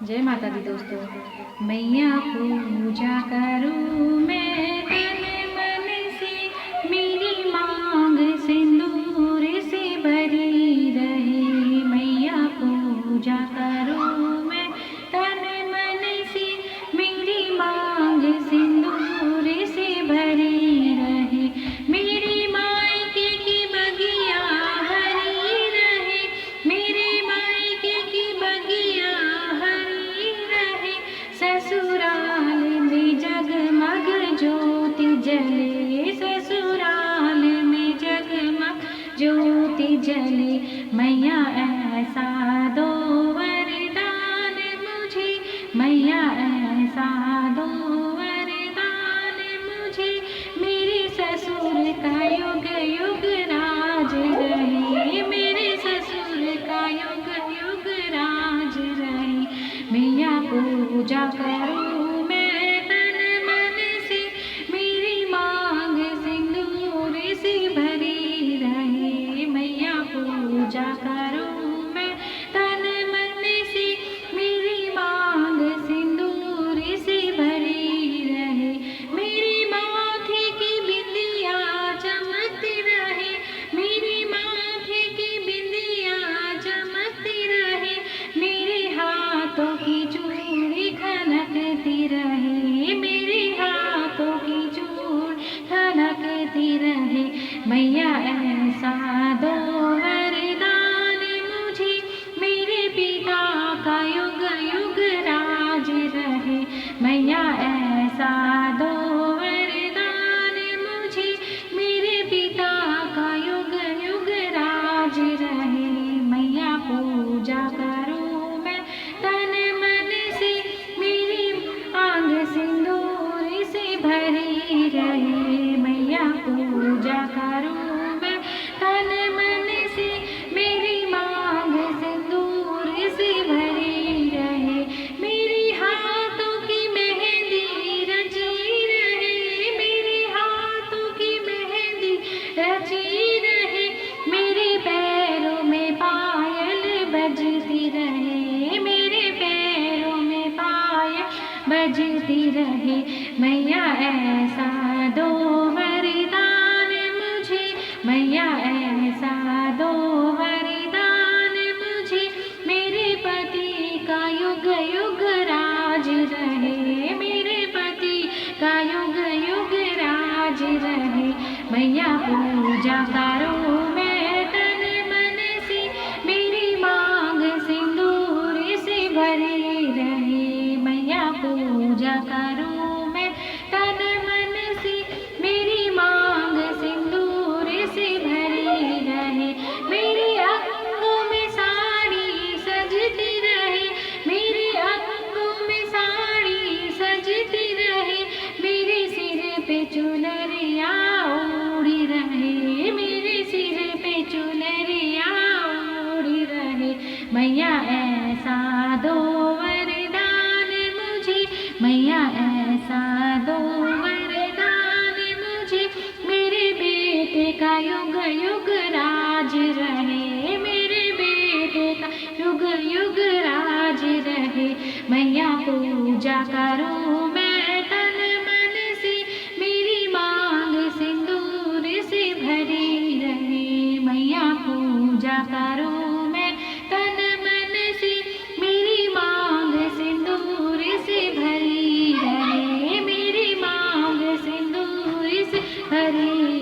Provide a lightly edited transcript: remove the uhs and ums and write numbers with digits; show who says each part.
Speaker 1: जय माता दी दोस्तों। मैया पूजा करूँ मैं तन मन से, मेरी मांग सिंदूर से भरी रहे। मैया पूजा करूँ मैं तन मन से, मेरी मांग सिंदूर से भरी रहे। मेरी मायके की बगिया हरी रहे, मेरे मायके की बगिया ससुराल में जगमग ज्योति जले, ससुराल में जगमग ज्योति जले। मैया ऐसा दो वरदान मुझे, मैया ऐसा दो वरदान मुझे, मेरे ससुर का युग युग राज रहे, मेरे ससुर का युग युग राज रहे। मैया पूजा करूँ मैं तन मन से, मेरी मांग सिंदूर से भरी रहे। मैया पूजा करूँ मैं तन मन से, मेरी मांग सिंदूर से भरी रहे। मेरी माथे की बिंदिया चमकती रहे, मेरी माथे की बिंदिया चमकती रहे, मेरे हाथों की खनकती रहे, मेरे हाथों की चूड़ खनकती रहे। मैया ऐसा दो वरदान मुझे, मेरे पिता का युग युग राज रहे। मैया ऐसा दो वरदान मुझे, मेरे पिता का युग युग राज रहे। मैया पूजा करूँ मैं तन मन से, सिंदूर से भरी रहे। मैया पूजा करूँ मैं तन मन से, मेरी मांग सिंदूर से भरी रहे। मेरी हाथों की मेहंदी रची रहे, मेरे हाथों की मेहंदी रची रहे, मेरे पैरों में पायल बजती रहे, मेरे पैरों में पायल बजती रहे। मैया ऐसा दो वरदान मुझे, मैया ऐसा दो वरदान मुझे, मेरे पति का युग युग राज रहे, मेरे पति का युग युग राज रहे। मैया पूजा करूँ मैं तन मन से, मेरी मांग सिंदूर से भरी रहे। मैया पूजा करूँ मैं तन मन से, मेरी मांग सिंदूर से भरी रहे। मेरे अंगों में साड़ी सजती रहे, मेरे अंगों में साड़ी सजती रहे, मेरे सिर पे चुनरिया उड़ी रहे, मेरे सिर पे चुनरिया उड़ी रहे। मैया ऐसा दो वरदान मुझे, मैया ऐसा दो वरदान मुझे, मेरे बेटे का युग युग राज रहे, मेरे बेटे का युग युग राज रहे। मैया पूजा करूँ मैं तन मन से, मेरी मांग सिंदूर से भरी रहे। मैया पूजा करूँ मैं तन मन से, मेरी मांग सिंदूर से भरी रहे, मेरी मांग सिंदूर से भरी